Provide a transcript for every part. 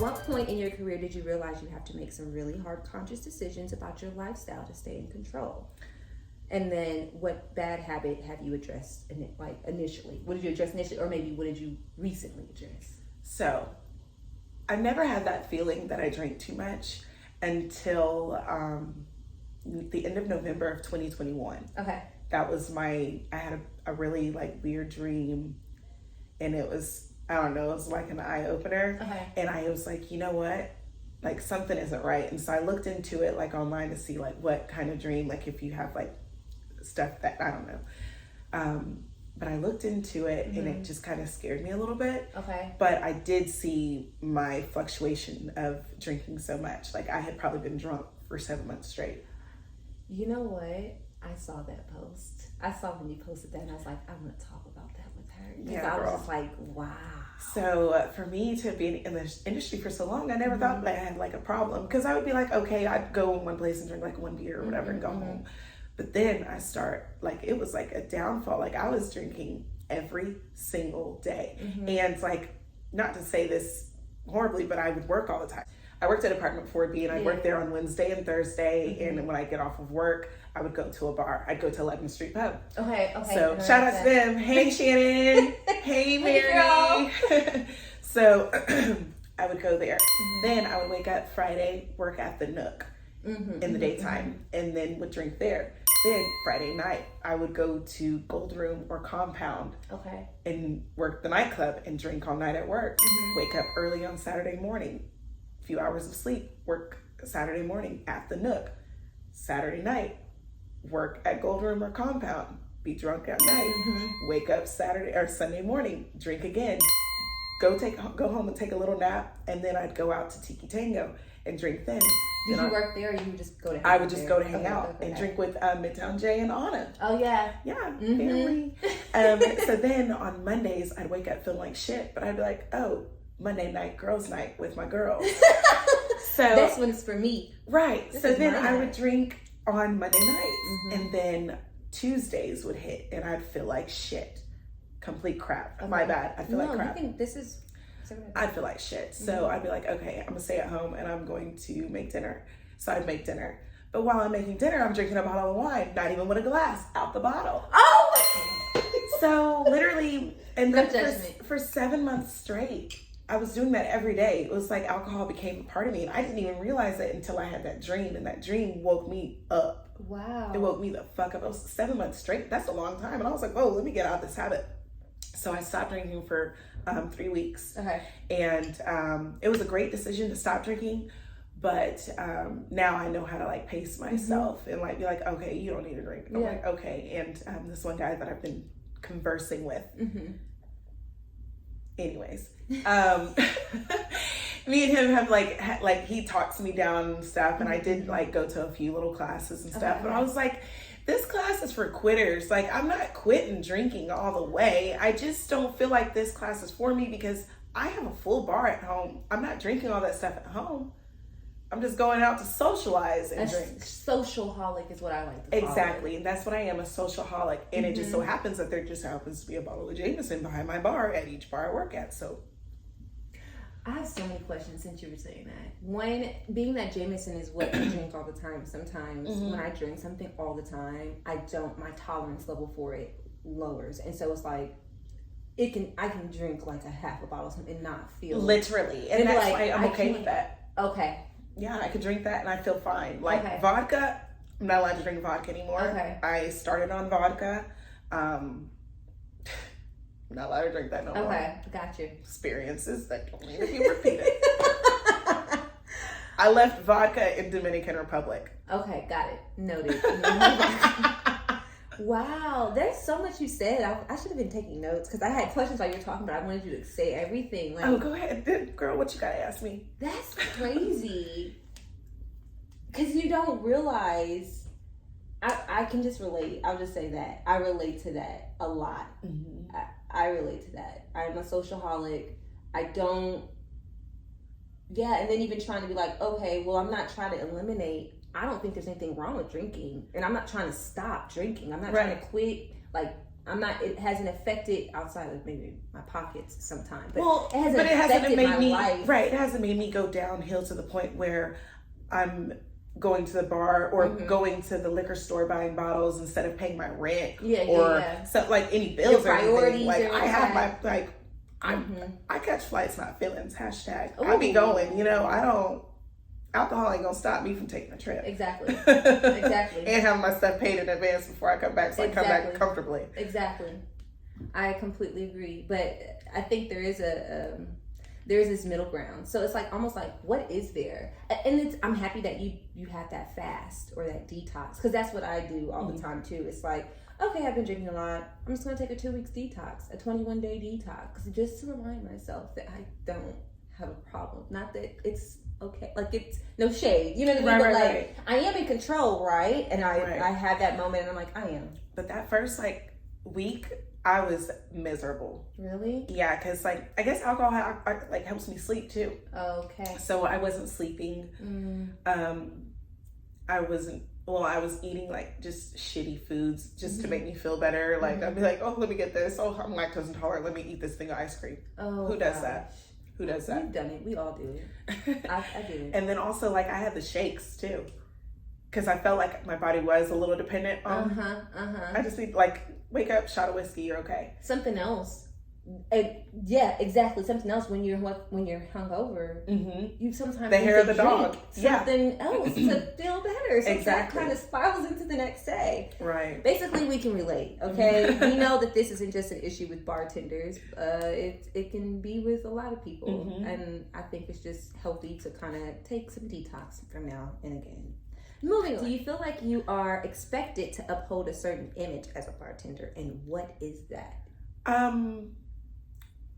what point in your career did you realize you have to make some really hard conscious decisions about your lifestyle to stay in control? And then what bad habit have you addressed initially? What did you address initially, or maybe what did you recently address? So I never had that feeling that I drank too much until the end of November of 2021. Okay. That was I had a really weird dream, and it was, I don't know, it was like an eye opener. Okay. And I was like, you know what? Something isn't right. And so I looked into it online to see what kind of dream, if you have stuff that, I don't know. But I looked into it and it just kind of scared me a little bit. Okay. But I did see my fluctuation of drinking so much. I had probably been drunk for 7 months straight. You know what? I saw that post. I saw when you posted that and I was like, I'm going to talk about that with her. Because I was just like, wow. So for me to be in this industry for so long, I never thought that I had a problem. Because I would be okay, I'd go in one place and drink one beer or whatever and go home. But then I start, it was a downfall. I was drinking every single day. And not to say this horribly, but I would work all the time. I worked at Apartment 4B and I worked there on Wednesday and Thursday. And when I get off of work, I would go to a bar. I'd go to 11th Street Pub. Okay. So shout out to them. Hey, Shannon. Hey, Mary. So I would go there. Then I would wake up Friday, work at the Nook in the daytime, and then would drink there. Then Friday night, I would go to Gold Room or Compound and work the nightclub and drink all night at work. Wake up early on Saturday morning, a few hours of sleep, work Saturday morning at the Nook. Saturday night, work at Gold Room or Compound, be drunk at night, wake up Saturday or Sunday morning, drink again, go home and take a little nap, and then I'd go out to Tiki Tango and drink then. Did you work there or you would just go to hang out? I would just go to hang out and drink with Midtown Jay and Anna. Oh, yeah. Yeah, family. So then on Mondays, I'd wake up feeling like shit, but I'd be like, oh, Monday night, girls' night with my girls. So this one's for me. Right. So then I would drink on Monday nights, and then Tuesdays would hit, and I'd feel like shit. Complete crap. Okay. My bad. I feel like crap. You think this is... I'd feel like shit. So I'd be like, okay, I'm gonna stay at home and I'm going to make dinner. So I'd make dinner. But while I'm making dinner, I'm drinking a bottle of wine, not even with a glass, out the bottle. Oh! So literally, and then for 7 months straight, I was doing that every day. It was like alcohol became a part of me, and I didn't even realize it until I had that dream, and that dream woke me up. Wow. It woke me the fuck up. It was 7 months straight. That's a long time. And I was like, whoa, let me get out of this habit. So I stopped drinking for 3 weeks. Okay. And it was a great decision to stop drinking. But now I know how to pace myself and be like, okay, you don't need to drink. I'm like, okay. And this one guy that I've been conversing with. Anyways, me and him have he talks me down and stuff. And I did go to a few little classes and stuff. But I was like, this class is for quitters. I'm not quitting drinking all the way. I just don't feel like this class is for me because I have a full bar at home. I'm not drinking all that stuff at home. I'm just going out to socialize and drink. Socialholic is what I like to call Exactly. And that's what I am, a socialholic. And it just so happens that there just happens to be a bottle of Jameson behind my bar at each bar I work at. So I have so many questions since you were saying that. One, being that Jameson is what I drink all the time, sometimes when I drink something all the time, my tolerance level for it lowers. And so it's I can drink a half a bottle of something and not feel... Literally. And that's why I'm okay with that. Okay. Yeah, I could drink that and I feel fine. Vodka, I'm not allowed to drink vodka anymore. Okay. I started on vodka. I'm not allowed to drink that no more. Okay, got you. Experiences that don't need to be repeated. I left vodka in Dominican Republic. Okay, got it. Noted. Wow, there's so much you said. I should have been taking notes because I had questions while you were talking, but I wanted you to say everything. Oh, go ahead. Girl, what you got to ask me? That's crazy. Because you don't realize... I can just relate. I'll just say that. I relate to that a lot. I relate to that. I'm a socialholic. I don't... Yeah, and then even trying to be okay, well, I'm not trying to eliminate... I don't think there's anything wrong with drinking. And I'm not trying to stop drinking. I'm not trying to quit, it hasn't affected outside of maybe my pockets sometimes. But well, it hasn't made my me life. Right. It hasn't made me go downhill to the point where I'm going to the bar or going to the liquor store buying bottles instead of paying my rent so like any bills or anything. Like I have my like I catch flights, not feelings. #. I be going. You know, I don't. Alcohol ain't gonna stop me from taking a trip. Exactly. Exactly. And having my stuff paid in advance before I come back, so I come back comfortably. Exactly. I completely agree, but I think there is there's this middle ground. So it's like almost like, what is there? And I'm happy that you have that fast or that detox, because that's what I do all the time too. It's like, okay, I've been drinking a lot. I'm just gonna take a 2 weeks detox, a 21-day detox, just to remind myself that I don't have a problem. Not that it's okay, like it's no shade, you know what I mean? But like I am in control, right? And I had that moment, and I'm like, I am. But that first like week, I was miserable. Really? Yeah, because like I guess alcohol like helps me sleep too. Okay. So I wasn't sleeping. I was eating like just shitty foods just to make me feel better. Like I'd be like, oh, let me get this. Oh, I'm lactose intolerant. Let me eat this thing of ice cream. Oh, who does that? Who does that? We've done it. We all do it. I do it. And then also like I had the shakes too, because I felt like my body was a little dependent on. I just need like wake up, shot of whiskey, you're okay. Something else. Yeah, exactly. Something else when you're hungover. You sometimes the hair of the dog. Something else to feel better. So exactly. That kind of spirals into the next day. Right. Basically, we can relate. Okay, we know that this isn't just an issue with bartenders. It can be with a lot of people, and I think it's just healthy to kind of take some detox from now and again. Moving on. Do you feel like you are expected to uphold a certain image as a bartender, and what is that?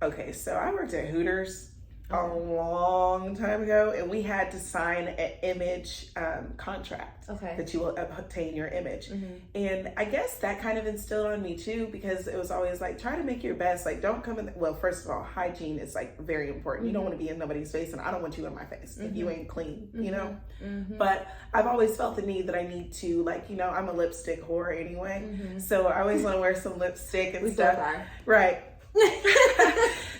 Okay, so I worked at Hooters a long time ago, and we had to sign an image contract that you will obtain your image. And I guess that kind of instilled on me too, because it was always like, try to make your best. Like, don't come in. Well, first of all, hygiene is like very important. You don't want to be in nobody's face, and I don't want you in my face if you ain't clean, you know? But I've always felt the need that I need to, like, you know, I'm a lipstick whore anyway. So I always want to wear some lipstick and stuff. Right.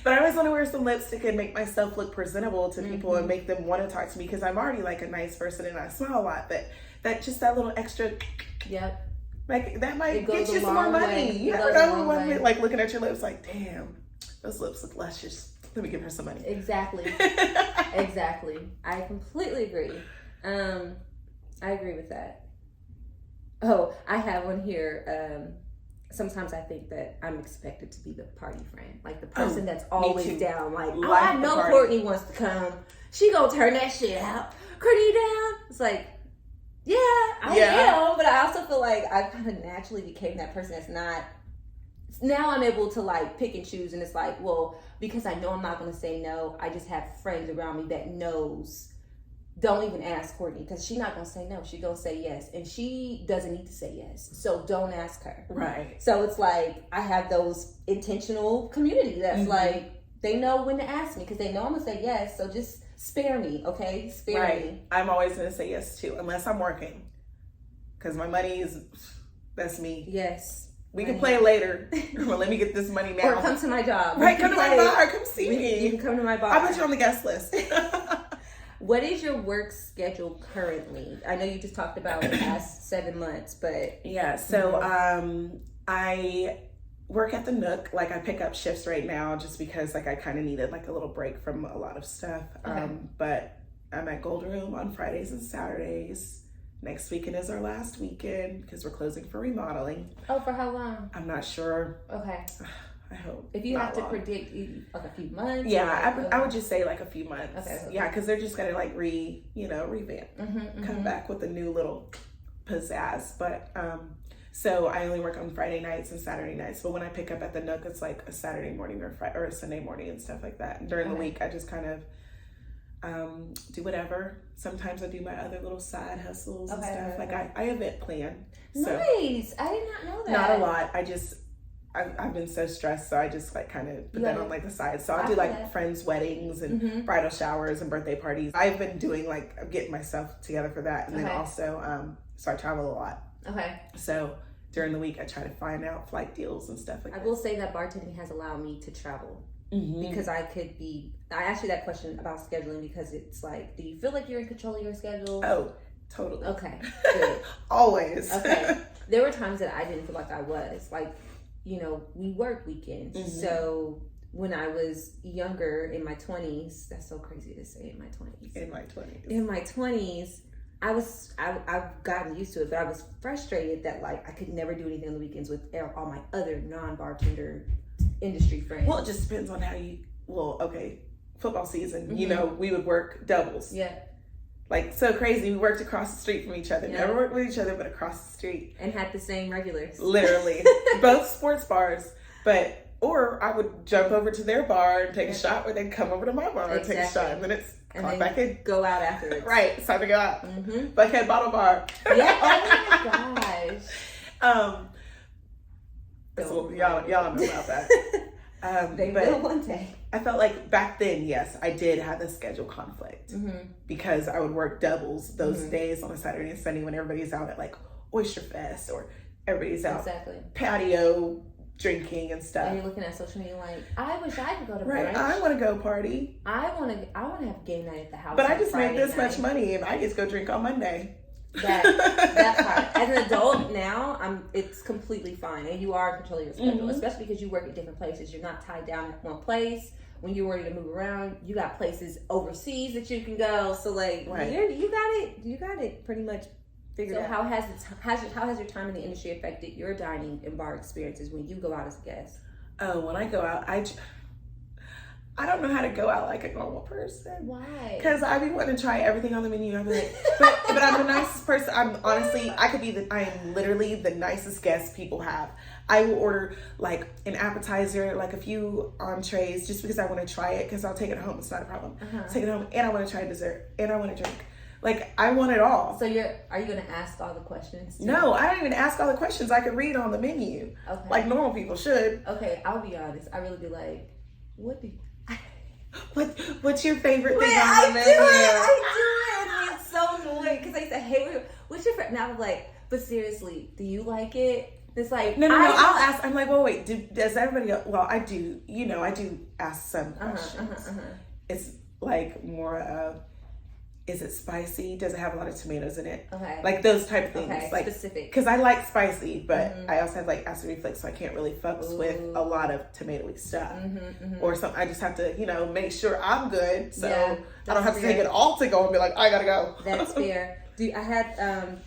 But I always want to wear some lipstick and make myself look presentable to people and make them want to talk to me, because I'm already like a nice person and I smile a lot. But that little extra, like that might get you some more money. You never know when like looking at your lips, like, damn, those lips look luscious. Let me give her some money. Exactly. Exactly. I completely agree. I agree with that. Oh, I have one here. Sometimes I think that I'm expected to be the party friend, like the person that's always down. Like, oh, I know Courtney wants to come. She gonna turn that shit out. Courtney down? It's like, yeah, I am. But I also feel like I kind of naturally became that person that's not. Now I'm able to like pick and choose, and it's like, well, because I know I'm not gonna say no. I just have friends around me that knows. Don't even ask Courtney, because she's not gonna say no. She's gonna say yes, and she doesn't need to say yes. So don't ask her. Right. So it's like I have those intentional community that's like they know when to ask me, because they know I'm gonna say yes. So just spare me, okay? Spare me. I'm always gonna say yes too, unless I'm working, because my money is that's me. Yes. We can play later. Well, let me get this money now. Or come to my job. Right. Come to my bar. Come see me. You can come to my bar. I'll put you on the guest list. What is your work schedule currently? I know you just talked about the past 7 months, but yeah. So I work at the Nook. Like I pick up shifts right now just because like I kind of needed like a little break from a lot of stuff. But I'm at Gold Room on Fridays and Saturdays. Next weekend is our last weekend because we're closing for remodeling. Oh, for how long? I'm not sure. Okay. I hope. If you have to predict, like a few months. Yeah, I would just say like a few months. Okay. Yeah, because they're just gonna like revamp, come back with a new little pizzazz. But so I only work on Friday nights and Saturday nights. But when I pick up at the Nook, it's like a Saturday morning or a Sunday morning and stuff like that. And during the week, I just kind of do whatever. Sometimes I do my other little side hustles and stuff. Like I event plan. So nice. I did not know that. Not a lot. I've been so stressed, so I just like kind of put that on like the side. So I'll do like friends' weddings and bridal showers and birthday parties. I've been doing like getting myself together for that, and then also so I travel a lot. Okay. So during the week I try to find out flight deals and stuff like that. I will say that bartending has allowed me to travel. Because I asked you that question about scheduling because it's like, do you feel like you're in control of your schedule? Oh, totally. Okay, good. Always. Okay. There were times that I didn't feel like I was. Like, you know, we work weekends. So when I was younger, in my 20s, that's so crazy to say in my 20s. In my 20s, I've gotten used to it, but I was frustrated that like I could never do anything on the weekends with all my other non-bartender industry friends. Well, it just depends on how football season, you know, we would work doubles. Yeah. Like, so crazy. We worked across the street from each other. Yeah. Never worked with each other, but across the street. And had the same regulars. Literally. Both sports bars. Or I would jump over to their bar and take a shot, or they'd come over to my bar and take a shot. And then it's clock back in. Go out afterwards. Right. It's time to go out. Buckhead Bottle Bar. Yeah. Oh my gosh. So y'all know about that. They will one day. I felt like back then, yes, I did have a schedule conflict because I would work doubles those days on a Saturday and Sunday when everybody's out at like Oyster Fest or everybody's out patio drinking and stuff. And you're looking at social media like, I wish I could go to brunch. Right, I want to go party. I want to have game night at the house. But I just made this much money and I just go drink on Monday. That part. As an adult now, it's completely fine, and you are in control of your schedule, especially because you work at different places. You're not tied down at one place. When you're ready to move around, you got places overseas that you can go. So like, you got it pretty much figured out. How has your time in the industry affected your dining and bar experiences when you go out as a guest? Oh, when I go out, I don't know how to go out like a normal person. Why? Because I be wanting to try everything on the menu. I'm like, but I'm the nicest person. I am literally the nicest guest people have. I will order like an appetizer, like a few entrees, just because I want to try it. Because I'll take it home. It's not a problem. Take it home, and I want to try dessert, and I want to drink. Like, I want it all. So are you going to ask all the questions? No, I don't even ask all the questions. I can read on the menu, like normal people should. Okay, I'll be honest. I really be like, what's your favorite thing on the menu? I do it. It's so annoying because I say, hey, what's your favorite? Now I'm like, but seriously, do you like it? It's like, no. I'll ask. I'm like, well, wait. Does everybody else? Well, I do. You know, I do ask some questions. It's like more of, is it spicy? Does it have a lot of tomatoes in it? Okay. Like those type of things. Okay. Like, specific. Because I like spicy, but I also have like acid reflux, so I can't really fucks with a lot of tomatoey stuff. Or something. I just have to, make sure I'm good. So I don't have to take it all to go and be like, I gotta go. That's fair.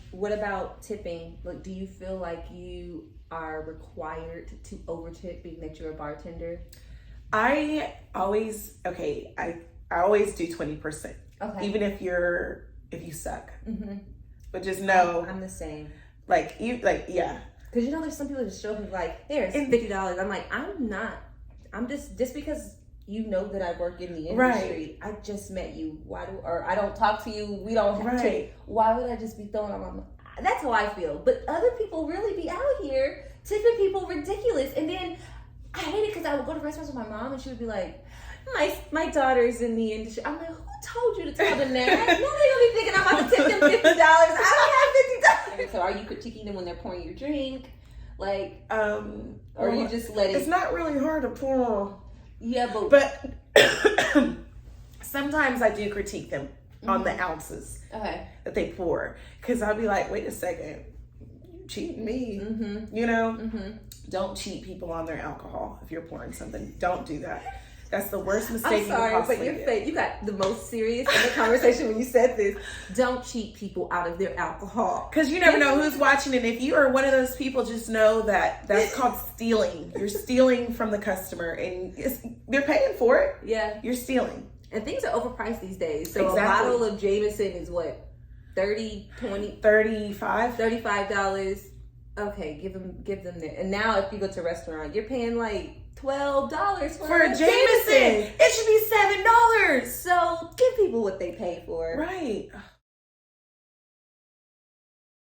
What about tipping? Like, do you feel like you are required to over tip being that you're a bartender? I always do 20%. Okay. Even if you suck. But just know I'm the same. Because there's some people that just show me like, here's $50. I'm like, I'm not. I'm just because you know that I work in the industry. Right. I just met you. I don't talk to you. We don't have to. Why would I just be throwing on my money? That's how I feel. But other people really be out here tipping people ridiculous. And then I hate it because I would go to restaurants with my mom and she would be like, my daughter's in the industry. I'm like, who told you to tell them that? Nobody's gonna be thinking I'm about to tip them $50. I don't have $50. So are you critiquing them when they're pouring your drink? Like, or you just let it? It's not really hard to pour. Yeah, but sometimes I do critique them on the ounces that they pour. Because I'll be like, wait a second, you cheating me. Don't cheat people on their alcohol if you're pouring something. Don't do that. That's the worst mistake you can possibly do. You got the most serious in the conversation when you said this. Don't cheat people out of their alcohol. Because you never know who's watching. And if you are one of those people, just know that that's called stealing. You're stealing from the customer. And they're paying for it. Yeah. You're stealing. And things are overpriced these days. So a bottle of Jameson is what? $30, $20? $35. Okay, give them that. And now if you go to a restaurant, you're paying like $12 for a Jameson. It should be $7. So give people what they pay for. Right.